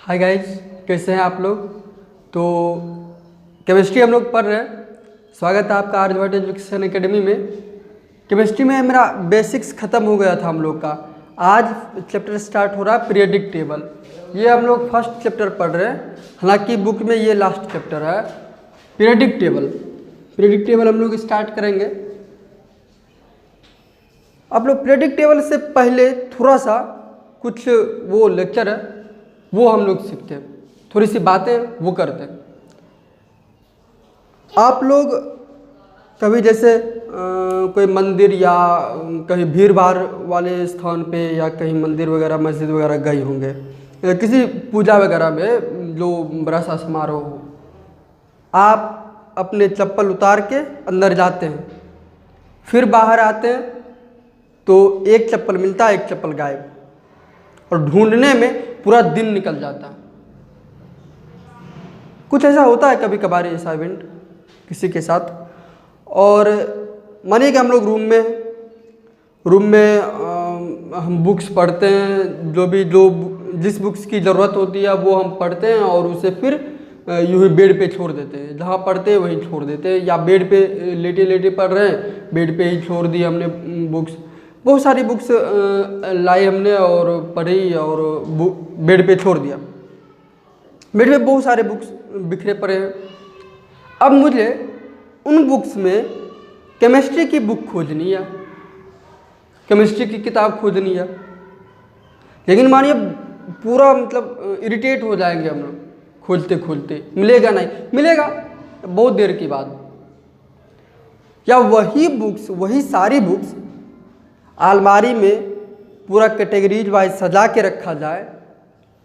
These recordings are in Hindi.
हाय गाइस, कैसे हैं आप लोग। तो केमिस्ट्री हम लोग पढ़ रहे हैं। स्वागत है आपका आर्यभट्ट एजुकेशन एकेडमी में। केमिस्ट्री में मेरा बेसिक्स ख़त्म हो गया था हम लोग का। आज चैप्टर स्टार्ट हो रहा है पीरियडिक टेबल। ये हम लोग फर्स्ट चैप्टर पढ़ रहे हैं, हालांकि बुक में ये लास्ट चैप्टर है पीरियडिक टेबल। पीरियडिक टेबल हम लोग स्टार्ट करेंगे। आप लोग पीरियडिक टेबल से पहले थोड़ा सा कुछ वो लेक्चर है वो हम लोग सीखते हैं, थोड़ी सी बातें वो करते हैं। आप लोग कभी जैसे कोई मंदिर या कहीं भीड़ भाड़ वाले स्थान पे या कहीं मंदिर वगैरह मस्जिद वगैरह गए होंगे, किसी पूजा वगैरह में जो बड़ा सा समारोह हो, आप अपने चप्पल उतार के अंदर जाते हैं, फिर बाहर आते हैं तो एक चप्पल मिलता है, एक चप्पल गायब, और ढूंढने में पूरा दिन निकल जाता है। कुछ ऐसा होता है कभी कभार ऐसा इवेंट किसी के साथ। और मानिए कि हम लोग रूम में हम बुक्स पढ़ते हैं, जो जिस बुक्स की ज़रूरत होती है वो हम पढ़ते हैं और उसे फिर यूँ ही बेड पे छोड़ देते हैं। जहाँ पढ़ते हैं वहीं छोड़ देते हैं, या बेड पे लेटे लेटे पढ़ रहे हैं, बेड पे ही छोड़ दी हमने बुक्स। बहुत सारी बुक्स लाई हमने और पढ़ी और बेड पे छोड़ दिया। बेड पे बहुत सारे बुक्स बिखरे पड़े हैं। अब मुझे उन बुक्स में केमिस्ट्री की बुक खोजनी है, केमिस्ट्री की किताब खोजनी है, लेकिन मानिए पूरा मतलब इरिटेट हो जाएंगे हम लोग खोजते खोजते, मिलेगा नहीं, मिलेगा बहुत देर के बाद। या वही सारी बुक्स अलमारी में पूरा कैटेगरीज वाइज सजा के रखा जाए,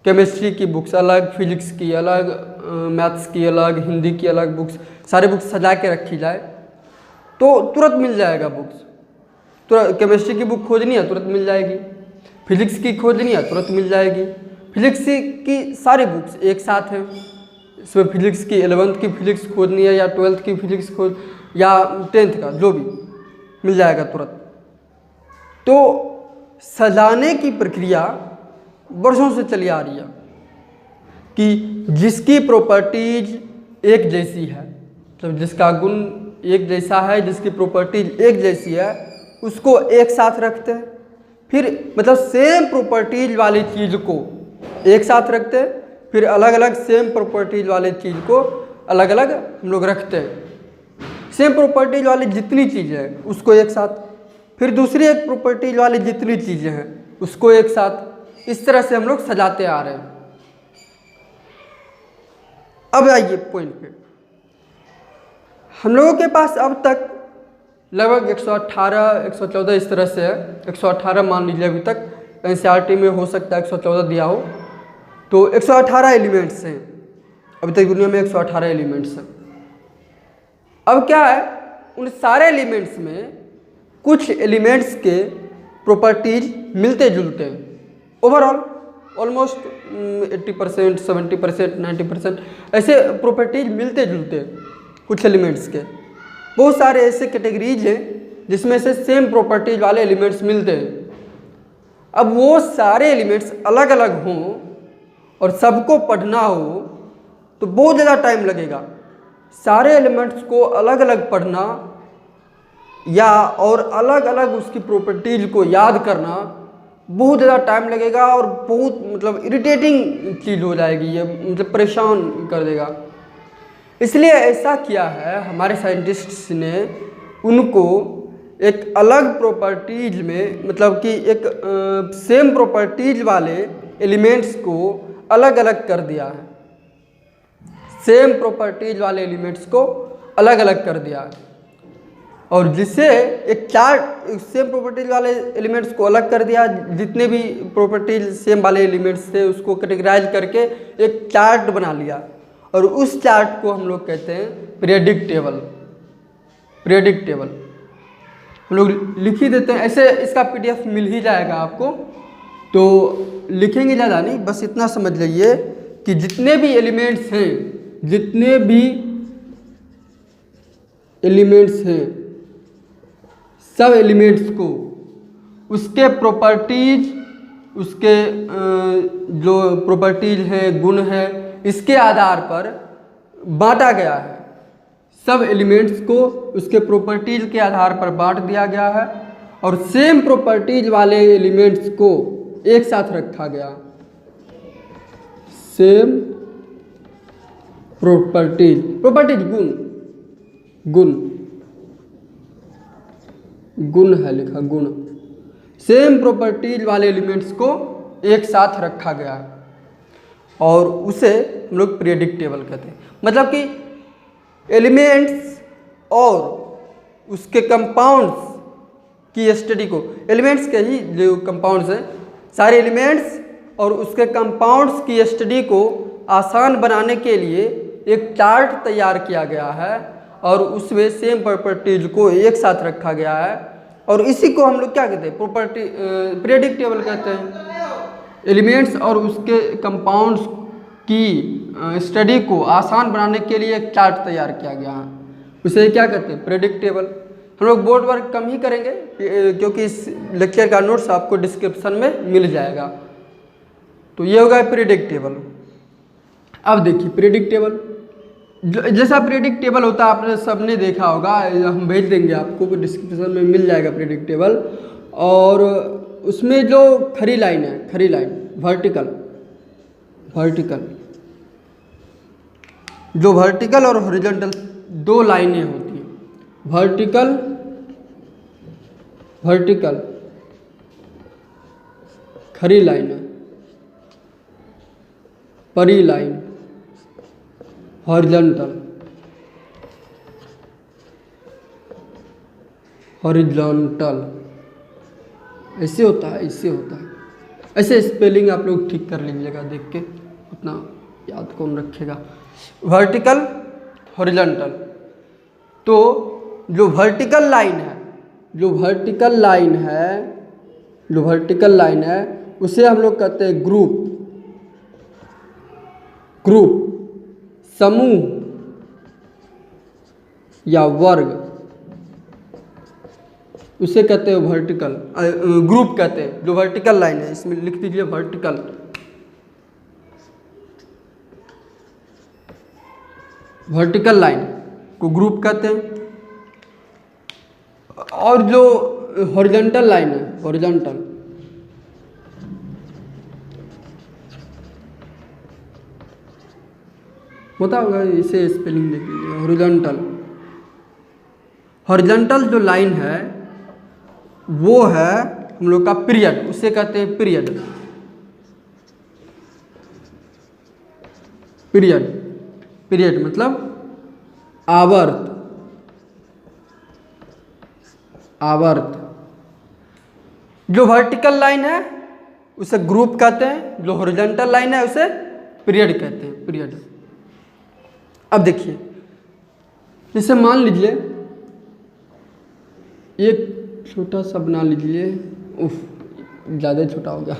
केमिस्ट्री की बुक्स अलग, फिजिक्स की अलग, मैथ्स की अलग, हिंदी की अलग बुक्स, सारे बुक्स सजा के रखी जाए तो तुरंत मिल जाएगा बुक्स। तुरंत केमिस्ट्री की बुक खोजनी है तुरंत मिल जाएगी, फिजिक्स की खोजनी है तुरंत मिल जाएगी। फिजिक्स की सारी बुक्स एक साथ हैं, इसमें फिजिक्स की 11th की फिजिक्स खोजनी है या 12th की फिजिक्स खोज या 10th का जो भी मिल जाएगा तुरंत। तो सजाने की प्रक्रिया वर्षों से चली आ रही है कि जिसकी प्रॉपर्टीज एक जैसी है, मतलब जिसका गुण एक जैसा है, जिसकी प्रॉपर्टीज एक जैसी है, उसको एक साथ रखते हैं। फिर मतलब सेम प्रॉपर्टीज वाली चीज़ को एक साथ रखते हैं, फिर अलग अलग सेम प्रॉपर्टीज वाली चीज़ को अलग अलग हम लोग रखते हैं। सेम प्रॉपर्टीज वाली जितनी चीज़ें हैं उसको एक साथ, फिर दूसरी एक प्रॉपर्टीज वाली जितनी चीज़ें हैं उसको एक साथ, इस तरह से हम लोग सजाते आ रहे हैं। अब आइए पॉइंट पे। हम लोगों के पास अब तक लगभग 118 114 इस तरह से है, 118 मान लीजिए अभी तक, एनसीईआरटी में हो सकता है 114 दिया हो, तो 118 एलिमेंट्स हैं अभी तक दुनिया में, 118 एलिमेंट्स हैं। अब क्या है, उन सारे एलिमेंट्स में कुछ एलिमेंट्स के प्रॉपर्टीज मिलते जुलते हैं, ओवरऑल ऑलमोस्ट 80%, 70%, 90% ऐसे प्रॉपर्टीज मिलते जुलते हैं कुछ एलिमेंट्स के। बहुत सारे ऐसे कैटेगरीज हैं जिसमें से सेम प्रॉपर्टीज वाले एलिमेंट्स मिलते हैं। अब वो सारे एलिमेंट्स अलग अलग हों और सबको पढ़ना हो तो बहुत ज़्यादा टाइम लगेगा। सारे एलिमेंट्स को अलग अलग पढ़ना या और अलग अलग उसकी प्रॉपर्टीज को याद करना बहुत ज़्यादा टाइम लगेगा और बहुत मतलब इरिटेटिंग चीज़ हो जाएगी, ये मतलब परेशान कर देगा। इसलिए ऐसा किया है हमारे साइंटिस्ट्स ने, उनको एक अलग प्रॉपर्टीज में मतलब कि एक सेम प्रॉपर्टीज वाले एलिमेंट्स को अलग अलग कर दिया है, सेम प्रॉपर्टीज वाले एलिमेंट्स को अलग अलग कर दिया है। और जिससे एक चार्ट, सेम प्रॉपर्टीज वाले एलिमेंट्स को अलग कर दिया, जितने भी प्रॉपर्टीज सेम वाले एलिमेंट्स थे उसको कैटेगराइज करके एक चार्ट बना लिया, और उस चार्ट को हम लोग कहते हैं पीरियडिक टेबल। पीरियडिक टेबल हम लोग लिख ही देते हैं, ऐसे इसका PDF मिल ही जाएगा आपको, तो लिखेंगे ज़्यादा नहीं, बस इतना समझ लीजिए कि जितने भी एलिमेंट्स हैं, जितने भी एलिमेंट्स हैं, सब एलिमेंट्स को उसके प्रॉपर्टीज उसके जो प्रॉपर्टीज है, गुण है, इसके आधार पर बांटा गया है। सब एलिमेंट्स को उसके प्रॉपर्टीज के आधार पर बांट दिया गया है और सेम प्रॉपर्टीज वाले एलिमेंट्स को एक साथ रखा गया। सेम प्रॉपर्टीज, प्रॉपर्टीज गुण, गुण, गुण है लिखा, गुण। सेम प्रॉपर्टीज वाले एलिमेंट्स को एक साथ रखा गया और उसे हम लोग पीरियडिक टेबल कहते हैं। मतलब कि एलिमेंट्स और उसके कंपाउंड्स की स्टडी को, एलिमेंट्स के ही जो कंपाउंड्स हैं, सारे एलिमेंट्स और उसके कंपाउंड्स की स्टडी को आसान बनाने के लिए एक चार्ट तैयार किया गया है और उसमें सेम प्रॉपर्टीज को एक साथ रखा गया है और इसी को हम लोग क्या कहते हैं, प्रॉपर्टी पीरियडिक टेबल कहते हैं। एलिमेंट्स और उसके कंपाउंड्स की स्टडी को आसान बनाने के लिए एक चार्ट तैयार किया गया है, उसे क्या कहते हैं, पीरियडिक टेबल। हम लोग बोर्ड वर्क कम ही करेंगे क्योंकि इस लेक्चर का नोट्स आपको डिस्क्रिप्शन में मिल जाएगा। तो ये होगा पीरियडिक टेबल। अब देखिए पीरियडिक टेबल, जैसा पीरियडिक टेबल होता है आपने सबने देखा होगा, हम भेज देंगे आपको, डिस्क्रिप्शन में मिल जाएगा पीरियडिक टेबल। और उसमें जो खड़ी लाइन है, खड़ी लाइन, वर्टिकल, वर्टिकल, जो वर्टिकल और हॉरिजॉन्टल दो लाइनें होती हैं। वर्टिकल, वर्टिकल खड़ी लाइन है, परी लाइन हॉरिजॉन्टल, हॉरिजॉन्टल ऐसे होता है, ऐसे होता है। ऐसे स्पेलिंग आप लोग ठीक कर लीजिएगा देख के, उतना याद कौन रखेगा। Vertical, horizontal. तो जो वर्टिकल लाइन है, जो वर्टिकल लाइन है, जो वर्टिकल लाइन है उसे हम लोग कहते हैं ग्रुप, ग्रुप, समूह या वर्ग, उसे कहते हैं वर्टिकल, ग्रुप कहते हैं। जो वर्टिकल लाइन है इसमें लिख दीजिए वर्टिकल, वर्टिकल लाइन को ग्रुप कहते हैं। और जो हॉरिजॉन्टल लाइन है, हॉरिजॉन्टल, होता होगा, इसे स्पेलिंग देख लीजिए, हॉरिजॉन्टल। हॉरिजॉन्टल जो लाइन है वो है हम लोग का पीरियड, उसे कहते हैं पीरियड, पीरियड, पीरियड मतलब आवर्त, आवर्त। जो वर्टिकल लाइन है उसे ग्रुप कहते हैं, जो हॉरिजॉन्टल लाइन है उसे पीरियड कहते हैं, पीरियड। अब देखिए, जैसे मान लीजिए एक छोटा सा बना लीजिए, उफ ज़्यादा छोटा हो गया।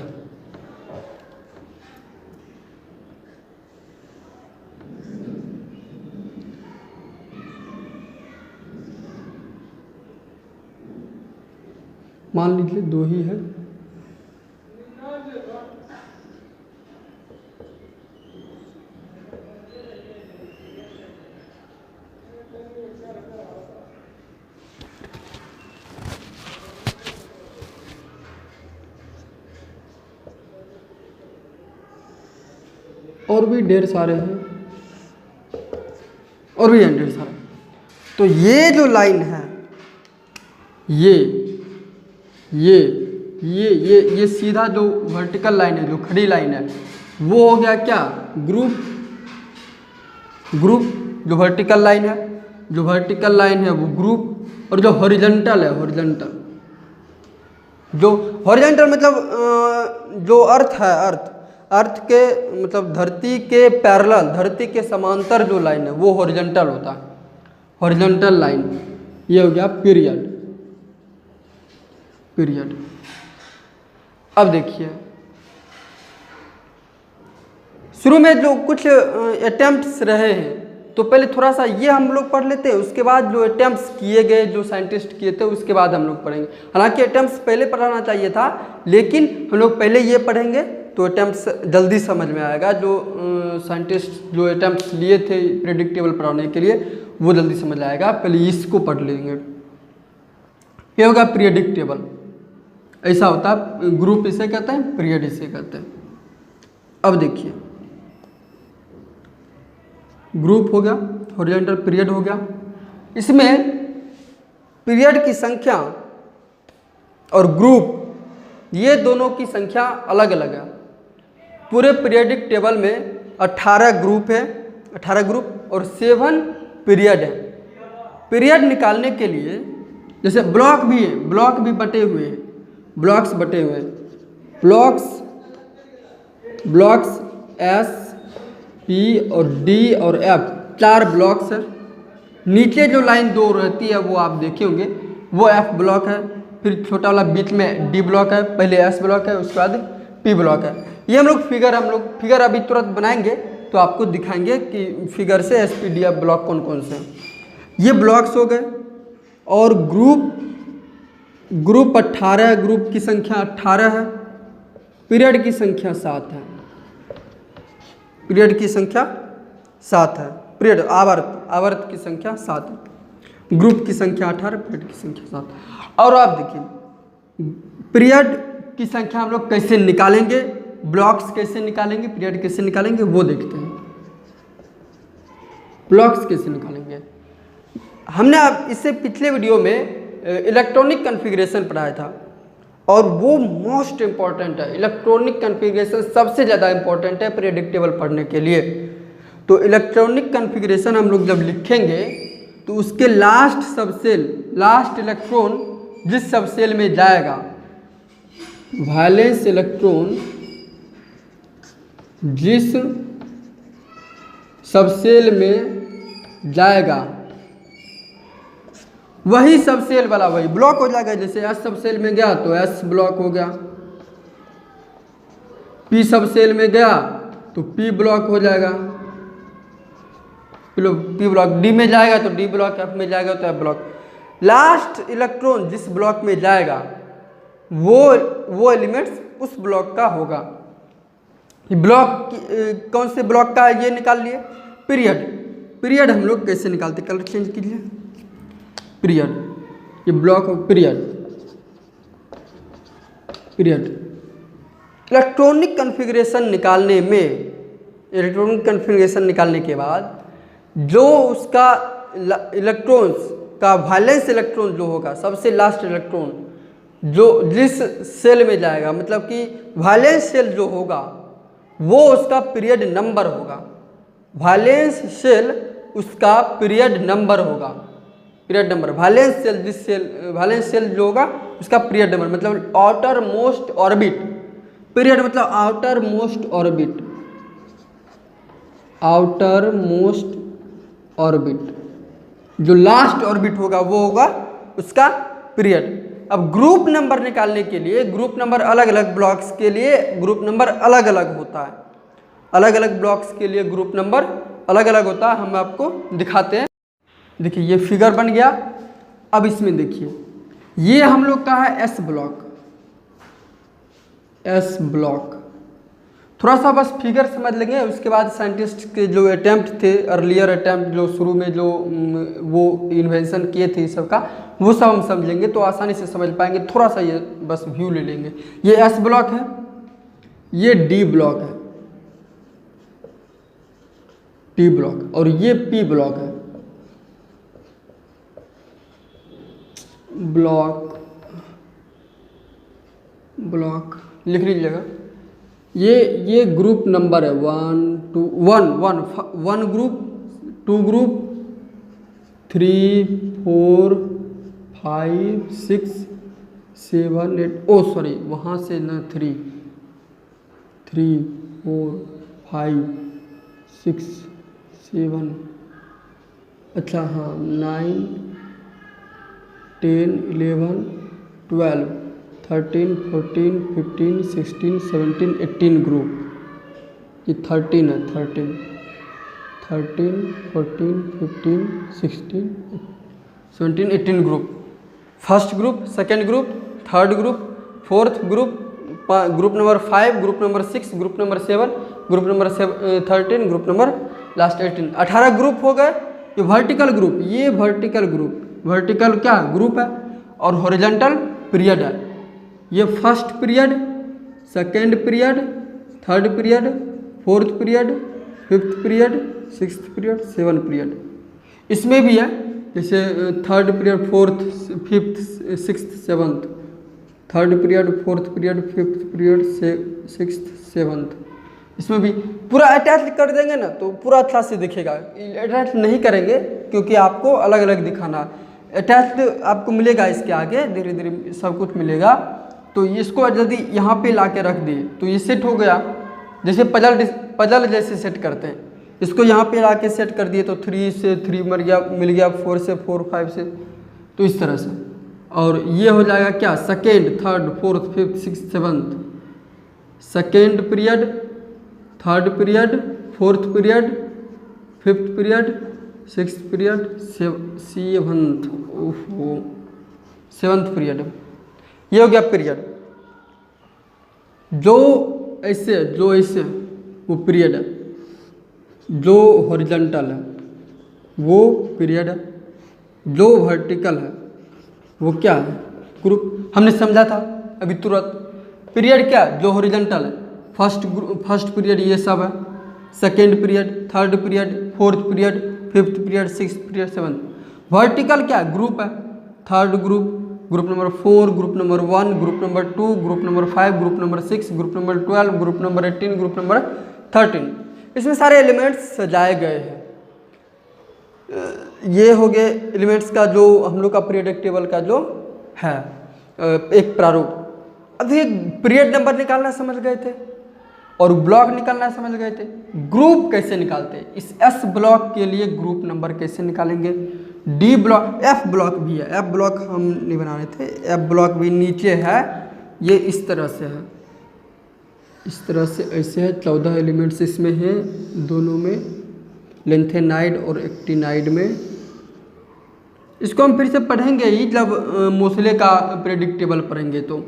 मान लीजिए दो ही है, और भी ढेर सारे हैं, और भी हैं ढेर सारे। तो ये जो लाइन है, ये सीधा जो वर्टिकल लाइन है, जो खड़ी लाइन है, वो हो गया क्या, ग्रुप, ग्रुप। जो वर्टिकल लाइन है, जो वर्टिकल लाइन है वो ग्रुप। और जो हॉरिजॉन्टल है, हॉरिजॉन्टल, जो हॉरिजॉन्टल मतलब जो अर्थ है, अर्थ, अर्थ के मतलब धरती के पैरेलल, धरती के समांतर जो लाइन है वो हॉरिजॉन्टल होता है, हॉरिजॉन्टल लाइन। ये हो गया पीरियड, पीरियड। अब देखिए, शुरू में जो कुछ अटेम्प्ट्स रहे हैं तो पहले थोड़ा सा ये हम लोग पढ़ लेते हैं, उसके बाद जो अटेम्प्ट्स किए गए जो साइंटिस्ट किए थे उसके बाद हम लोग पढ़ेंगे। हालांकि अटेम्प्ट्स पहले पढ़ाना चाहिए था, लेकिन हम लोग पहले ये पढ़ेंगे तो अटेम्प्ट्स जल्दी समझ में आएगा। जो साइंटिस्ट जो अटेम्प्ट्स लिए थे प्रेडिक्टेबल पढ़ाने के लिए वो जल्दी समझ आएगा। पहले इसको पढ़ लेंगे। ये होगा पीरियडिक टेबल, ऐसा होता है। ग्रुप इसे कहते हैं, पीरियड इसे कहते हैं। अब देखिए, ग्रुप हो गया, हॉरिजॉन्टल पीरियड हो गया। इसमें पीरियड की संख्या और ग्रुप ये दोनों की संख्या अलग अलग है। पूरे पीरियडिक टेबल में 18 ग्रुप है, 18 ग्रुप और 7 पीरियड है। पीरियड निकालने के लिए जैसे ब्लॉक भी है, ब्लॉक भी बटे हुए हैं, ब्लॉक्स बटे हुए हैं। ब्लॉक्स एस, पी और डी और एफ 4 ब्लॉक्स है। नीचे जो लाइन 2 रहती है वो आप देखे होंगे, वो एफ ब्लॉक है। फिर छोटा वाला बीच में डी ब्लॉक है, पहले एस ब्लॉक है, उसके बाद पी ब्लॉक है। ये हम लोग फिगर अभी तुरंत बनाएंगे तो आपको दिखाएंगे कि फिगर से S P D F block कौन कौन से हैं। ये ब्लॉक्स हो गए। और ग्रुप 18, ग्रुप की संख्या 18 है, पीरियड की संख्या 7 है। पीरियड की संख्या 7 है, पीरियड आवर्त की संख्या 7 है। ग्रुप की संख्या 18, पीरियड की संख्या 7। और आप देखिए पीरियड की संख्या हम लोग कैसे निकालेंगे, ब्लॉक्स कैसे निकालेंगे, पीरियड कैसे निकालेंगे वो देखते हैं। ब्लॉक्स कैसे निकालेंगे, हमने आप इससे पिछले वीडियो में इलेक्ट्रॉनिक कॉन्फ़िगरेशन पढ़ाया था और वो मोस्ट इम्पॉर्टेंट है। इलेक्ट्रॉनिक कॉन्फ़िगरेशन सबसे ज़्यादा इम्पॉर्टेंट है प्रेडिक्टेबल पढ़ने के लिए। तो इलेक्ट्रॉनिक कॉन्फ़िगरेशन हम लोग जब लिखेंगे तो उसके लास्ट सबसेल, लास्ट इलेक्ट्रॉन जिस सबसेल में जाएगा, वैलेंस इलेक्ट्रॉन जिस सबसेल में जाएगा वही सबसेल वाला वही ब्लॉक हो जाएगा। जैसे एस सबसेल में गया तो एस ब्लॉक हो गया, पी सबसेल में गया तो पी ब्लॉक हो जाएगा, पी ब्लॉक डी में जाएगा तो डी ब्लॉक, एफ में जाएगा तो एफ ब्लॉक। लास्ट इलेक्ट्रॉन जिस ब्लॉक में जाएगा वो एलिमेंट्स उस ब्लॉक का होगा। ब्लॉक कौन से ब्लॉक का है ये निकाल लिए। पीरियड हम लोग कैसे निकालते, कलर चेंज कीजिए। पीरियड, ये block of period. Electronic configuration निकालने में, इलेक्ट्रॉनिक कॉन्फ़िगरेशन निकालने के बाद जो उसका इलेक्ट्रॉन्स का वैलेंस इलेक्ट्रॉन जो होगा, सबसे लास्ट इलेक्ट्रॉन जो जिस सेल में जाएगा, मतलब कि वैलेंस सेल जो होगा वो उसका पीरियड नंबर होगा। वैलेंस सेल उसका पीरियड नंबर होगा, पीरियड नंबर। वैलेंस सेल जिस सेल, वैलेंस सेल जो होगा उसका पीरियड नंबर, मतलब आउटर मोस्ट ऑर्बिट। पीरियड मतलब outer most orbit, outer most orbit. जो लास्ट ऑर्बिट होगा वो होगा उसका पीरियड। अब ग्रुप नंबर निकालने के लिए, ग्रुप नंबर अलग अलग ब्लॉक्स के लिए ग्रुप नंबर अलग अलग होता है। अलग अलग ब्लॉक्स के लिए ग्रुप नंबर अलग अलग होता है। हम आपको दिखाते हैं। देखिए ये फिगर बन गया। अब इसमें देखिए ये हम लोग का है एस ब्लॉक, एस ब्लॉक। थोड़ा सा बस फिगर समझ लेंगे, उसके बाद साइंटिस्ट के जो अटैम्प्ट थे, अर्लियर अटैम्प्ट जो शुरू में जो वो इन्वेंशन किए थे इस सब का, वो सब हम समझेंगे तो आसानी से समझ पाएंगे। थोड़ा सा ये बस व्यू ले लेंगे। ये एस ब्लॉक है, ये डी ब्लॉक है, टी ब्लॉक, और ये पी ब्लॉक है। ब्लॉक लिख लीजिएगा। ये ग्रुप नंबर है 1 2 1 ग्रुप, 2 ग्रुप, 3 4 5 6 7 8 सॉरी वहाँ से ना 3 4 5 6 7 अच्छा हाँ 9 10 11 12 13 14 15 16 17 18 ग्रुप। ये 13 है, 13, 14, 15, 16, 17, 18 group. First group, second group, third group, fourth group, group number 5, group number 6, group number 7, group number 13, group number last 18। 18 group हो गए। ये वर्टिकल ग्रुप, ये वर्टिकल ग्रुप, वर्टिकल क्या ग्रुप है, और हॉरिजॉन्टल पीरियड है। ये first period, second period, third period, fourth period, fifth period, sixth period, seven period. इसमें भी है, जैसे third period, fourth, fifth, sixth, seventh, third period, fourth period, fifth period, sixth, seventh. इसमें भी पूरा अटैच कर देंगे ना तो पूरा अच्छा से दिखेगा। अटैच नहीं करेंगे क्योंकि आपको अलग अलग दिखाना। अटैच आपको मिलेगा इसके आगे, धीरे धीरे सब कुछ मिलेगा। तो इसको यदि यहाँ पे ला के रख दिए तो ये सेट हो गया, जैसे पजल जैसे सेट करते हैं। इसको यहाँ पे ला के सेट कर दिए तो 3 से 3 मिल गया, 4 से 4, 5 से, तो इस तरह से। और ये हो जाएगा क्या, second, third, fourth, fifth, sixth, seventh. Second period, third period, fourth period, fifth period, sixth period, seventh, ओहो सेवन्थ पीरियड। ये हो गया पीरियड। जो ऐसे वो पीरियड है, जो हॉरिजॉन्टल है वो पीरियड है, जो वर्टिकल है वो क्या है, ग्रुप। हमने समझा था अभी तुरंत। पीरियड क्या, जो हॉरिजॉन्टल है, फर्स्ट पीरियड ये सब है, second period, third period, fourth period, fifth period, sixth period, seventh. Vertical क्या, ग्रुप है, third group, group number 4, group number 1, group number 2, group number 5, group number 6, group number 12, group number 18, group number 13। इसमें सारे एलिमेंट्स सजाए गए हैं। ये हो गए एलिमेंट्स का जो हम लोग का पीरियडिक टेबल का जो है एक प्रारूप। अब ये पीरियड नंबर निकालना समझ गए थे और ब्लॉक निकालना समझ गए थे। ग्रुप कैसे निकालते हैं, इस एस ब्लॉक के लिए ग्रुप नंबर कैसे निकालेंगे। डी ब्लॉक, एफ ब्लॉक भी है, एफ ब्लॉक हम नहीं बना रहे थे, एफ ब्लॉक भी नीचे है। ये इस तरह से है, इस तरह से ऐसे है। 14 एलिमेंट्स इसमें हैं, दोनों में, लेंथेनाइड और एक्टिनाइड में। इसको हम फिर से पढ़ेंगे ही जब मोसले का पीरियडिक टेबल पढ़ेंगे, तो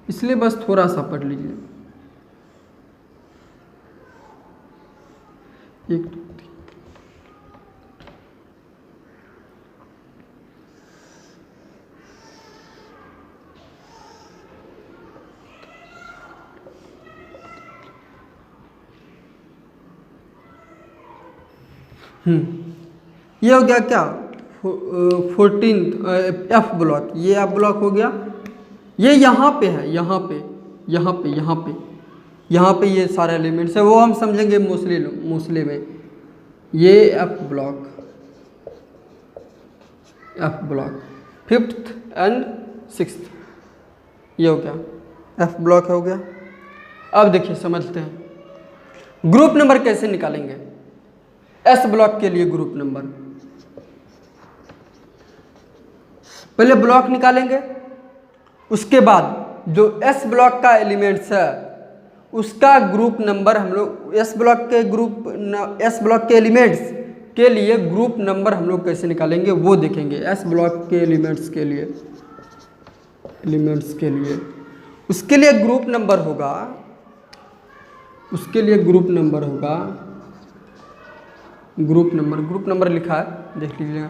इसलिए बस थोड़ा सा पढ़ लीजिए। एक, दो, तीन। ये हो गया क्या, 14th एफ ब्लॉक। ये एफ ब्लॉक हो गया। ये यहाँ पे है, यहाँ पे ये सारे एलिमेंट्स है, वो हम समझेंगे मोस्टली में। ये F block fifth and sixth, ये हो गया एफ ब्लॉक हो गया। अब देखिए समझते हैं ग्रुप नंबर कैसे निकालेंगे। एस ब्लॉक के लिए ग्रुप नंबर, पहले ब्लॉक निकालेंगे, उसके बाद जो एस ब्लॉक का एलिमेंट्स है उसका ग्रुप नंबर हम लोग, एस ब्लॉक के एलिमेंट्स के लिए ग्रुप नंबर हम लोग कैसे निकालेंगे वो देखेंगे। एस ब्लॉक के एलिमेंट्स के लिए उसके लिए ग्रुप नंबर होगा, ग्रुप नंबर लिखा है, देख लीजिएगा।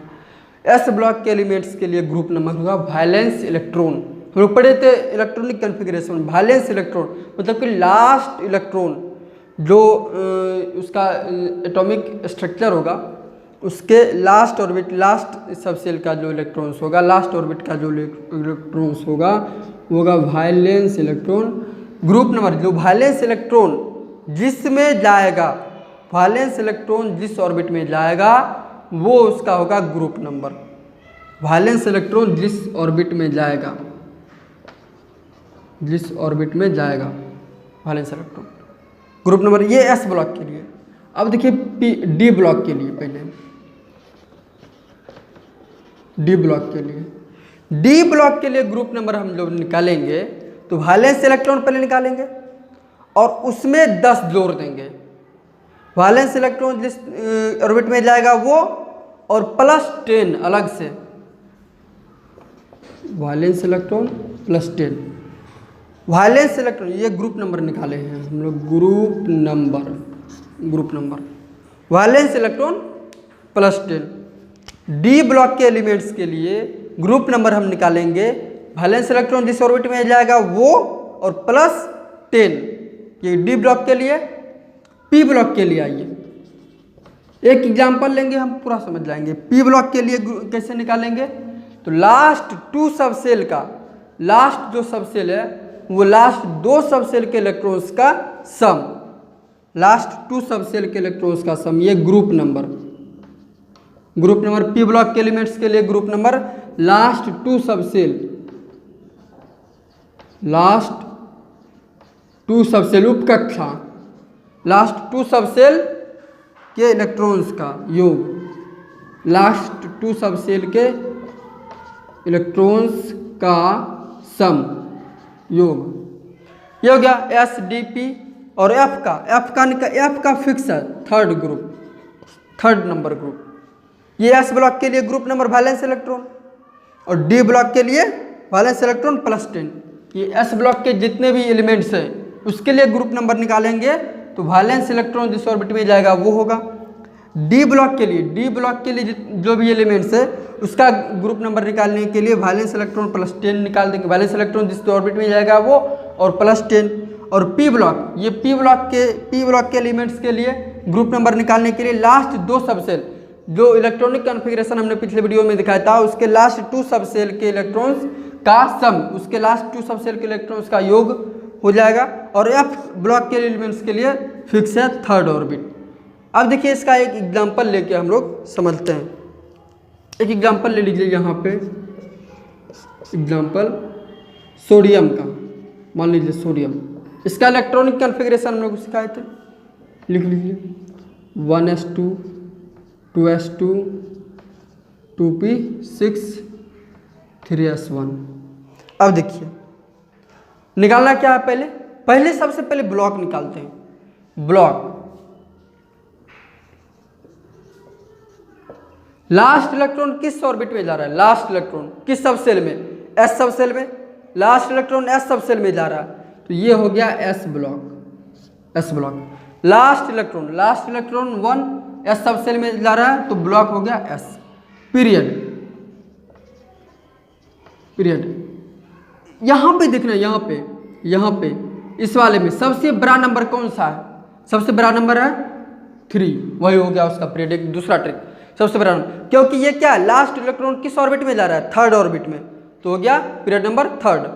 एस ब्लॉक के एलिमेंट्स के लिए ग्रुप नंबर होगा वैलेंस इलेक्ट्रॉन। हम लोग पढ़े थे इलेक्ट्रॉनिक कन्फिग्रेशन। वैलेंस इलेक्ट्रॉन मतलब कि लास्ट इलेक्ट्रॉन जो उसका एटॉमिक स्ट्रक्चर होगा, उसके लास्ट ऑर्बिट, लास्ट सबसेल का जो इलेक्ट्रॉन्स होगा, लास्ट ऑर्बिट का जो इलेक्ट्रॉन्स होगा वो होगा वैलेंस इलेक्ट्रॉन। ग्रुप नंबर, जो वैलेंस इलेक्ट्रॉन जिसमें जाएगा, वैलेंस इलेक्ट्रॉन जिस ऑर्बिट में जाएगा वो उसका होगा ग्रुप नंबर। वैलेंस इलेक्ट्रॉन जिस ऑर्बिट में जाएगा वैलेंस इलेक्ट्रॉन, ग्रुप नंबर। ये एस ब्लॉक के लिए। अब देखिए डी ब्लॉक के लिए, पहले डी ब्लॉक के लिए ग्रुप नंबर हम लोग निकालेंगे तो वैलेंस इलेक्ट्रॉन पहले निकालेंगे और उसमें 10 जोड़ देंगे। वैलेंस इलेक्ट्रॉन जिस ऑर्बिट में जाएगा वो, और +10 अलग से, वैलेंस इलेक्ट्रॉन +10। वैलेंस इलेक्ट्रॉन, ये ग्रुप नंबर निकाले हैं हम लोग, group number valence electron +10। D block के एलिमेंट्स के लिए ग्रुप नंबर हम निकालेंगे, वैलेंस इलेक्ट्रॉन जिस ऑर्बिट में जाएगा वो और +10, ये डी ब्लॉक के लिए। पी ब्लॉक के लिए आइए एक एग्जांपल लेंगे, हम पूरा समझ जाएंगे। पी ब्लॉक के लिए कैसे निकालेंगे, तो लास्ट 2 सबसेल का, लास्ट जो सबसेल है वो लास्ट 2 सबसेल के इलेक्ट्रॉन्स का सम, लास्ट 2 सबसेल के इलेक्ट्रॉन्स का सम, ये ग्रुप नंबर पी ब्लॉक के एलिमेंट्स के लिए group number last 2 subshell, last 2 subshell उपकक्षा, लास्ट 2 सबसेल के इलेक्ट्रॉन्स का योग, लास्ट 2 सबसेल के इलेक्ट्रॉन्स का सम योग, ये हो गया SDP। और F का फिक्स है थर्ड नंबर ग्रुप, ये S ब्लॉक के लिए ग्रुप नंबर वैलेंस इलेक्ट्रॉन, और D ब्लॉक के लिए वैलेंस इलेक्ट्रॉन +10। ये S ब्लॉक के जितने भी एलिमेंट्स हैं उसके लिए ग्रुप नंबर निकालेंगे, तो वैलेंस इलेक्ट्रॉन जिस ऑर्बिट में जाएगा वो होगा। डी ब्लॉक के लिए जो भी एलिमेंट्स है उसका ग्रुप नंबर निकालने के लिए वैलेंस इलेक्ट्रॉन +10 निकाल देंगे, वैलेंस इलेक्ट्रॉन जिस ऑर्बिट में जाएगा वो और +10। और पी ब्लॉक, ये पी ब्लॉक के एलिमेंट्स के लिए ग्रुप नंबर निकालने के लिए लास्ट 2 सबसेल, जो इलेक्ट्रॉनिक कॉन्फ़िगरेशन हमने पिछले वीडियो में दिखाया था, उसके लास्ट 2 सबसेल के इलेक्ट्रॉन्स का सम, उसके लास्ट 2 सबसेल के इलेक्ट्रॉन्स का योग हो जाएगा। और F ब्लॉक के एलिमेंट्स के लिए फिक्स है थर्ड ऑर्बिट। अब देखिए इसका एक एग्जांपल लेके हम लोग समझते हैं। एक एग्जांपल ले लीजिए, यहाँ पे एग्जांपल सोडियम का, मान लीजिए सोडियम, इसका इलेक्ट्रॉनिक कॉन्फ़िगरेशन हम लोग सिखाए थे, लिख लीजिए 1s2 2s2 2p6 3s1। अब देखिए निकालना क्या है, पहले सबसे पहले ब्लॉक निकालते हैं। ब्लॉक लास्ट इलेक्ट्रॉन किस ऑर्बिट में जा रहा है, लास्ट इलेक्ट्रॉन किस सबसेल में, S सबसेल में, लास्ट इलेक्ट्रॉन S सबसेल में जा रहा है, तो ये हो गया S block. Last electron 1 S subshell में जा रहा है, तो ब्लॉक हो गया S। पीरियड यहाँ पे देखना, यहाँ पे इस वाले में सबसे बड़ा नंबर कौन सा है, सबसे बड़ा नंबर है 3, वही हो गया उसका पीरियड। एक दूसरा ट्रिक, सबसे बड़ा नंबर, क्योंकि ये क्या है, लास्ट इलेक्ट्रॉन किस ऑर्बिट में जा रहा है, थर्ड ऑर्बिट में, तो हो गया पीरियड नंबर 3।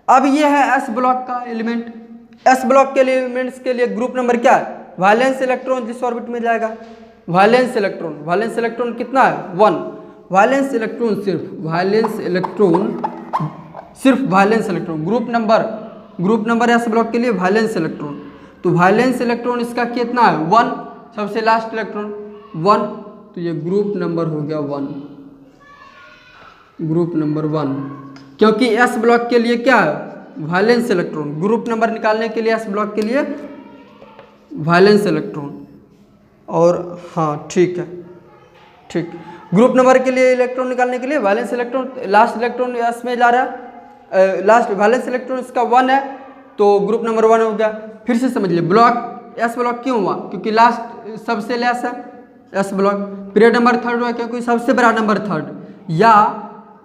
अब ये है S ब्लॉक का एलिमेंट, S ब्लॉक के एलिमेंट्स के लिए ग्रुप नंबर क्या है, वैलेंस इलेक्ट्रॉन जिस ऑर्बिट में जाएगा, वैलेंस इलेक्ट्रॉन कितना है 1, वैलेंस इलेक्ट्रॉन सिर्फ valence electron, group number S block के लिए वैलेंस इलेक्ट्रॉन, तो वैलेंस इलेक्ट्रॉन इसका कितना है 1, सबसे लास्ट इलेक्ट्रॉन 1, तो ये ग्रुप नंबर हो गया 1, क्योंकि S ब्लॉक के लिए क्या है वैलेंस इलेक्ट्रॉन, ग्रुप नंबर निकालने के लिए S ब्लॉक के लिए वैलेंस इलेक्ट्रॉन। और हाँ ठीक, ग्रुप नंबर के लिए इलेक्ट्रॉन निकालने के लिए valence electron, last electron S में जा रहा है, लास्ट वैलेंस इलेक्ट्रॉन इसका 1 है, तो ग्रुप नंबर 1 हो गया। फिर से समझ लिए, ब्लॉक S ब्लॉक क्यों हुआ, क्योंकि लास्ट सबसे लेस है S ब्लॉक, पीरियड नंबर 3 हुआ क्योंकि सबसे बड़ा नंबर 3, या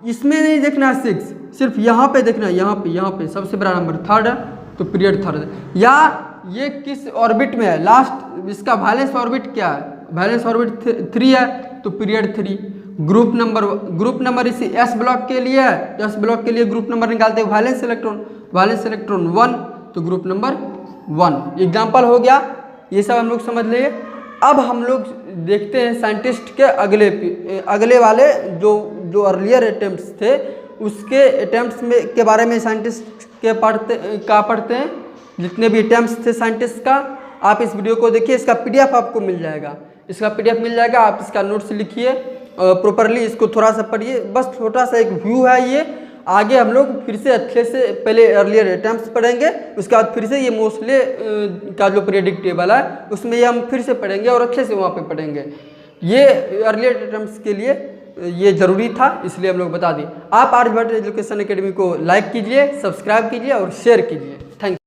इसमें नहीं देखना 6, सिर्फ यहाँ पे देखना, यहाँ पे सबसे बड़ा नंबर 3 है, तो पीरियड 3 है। या ये किस ऑर्बिट में है, लास्ट इसका वैलेंस ऑर्बिट क्या है, वैलेंस ऑर्बिट 3 है, तो पीरियड 3। ग्रुप नंबर इसी S ब्लॉक के लिए है, S ब्लॉक के लिए ग्रुप नंबर निकालते हैं वैलेंस इलेक्ट्रॉन 1, तो ग्रुप नंबर 1। एग्जाम्पल हो गया, ये सब हम लोग समझ लिए। अब हम लोग देखते हैं साइंटिस्ट के अगले वाले जो अर्लियर अटेम्प्ट्स थे, उसके अटेम्प्ट्स में के बारे में साइंटिस्ट के पढ़ते हैं। जितने भी अटेम्प्ट्स थे साइंटिस्ट का, आप इस वीडियो को देखिए, इसका PDF आपको मिल जाएगा, आप इसका नोट्स लिखिए प्रॉपरली, इसको थोड़ा सा पढ़िए, बस छोटा सा एक व्यू है ये, आगे हम लोग फिर से अच्छे से पहले अर्लियर अटेम्प्ट्स पढ़ेंगे, उसके बाद फिर से ये मोस्टली का जो प्रेडिक्ट टेबल है उसमें ये हम फिर से पढ़ेंगे और अच्छे से वहाँ पे पढ़ेंगे। ये अर्लियर अटेम्प्ट्स के लिए ये ज़रूरी था, इसलिए हम लोग बता दिए। आप आर्यभट्ट एजुकेशन एकेडमी को लाइक कीजिए, सब्सक्राइब कीजिए और शेयर कीजिए। Thank you.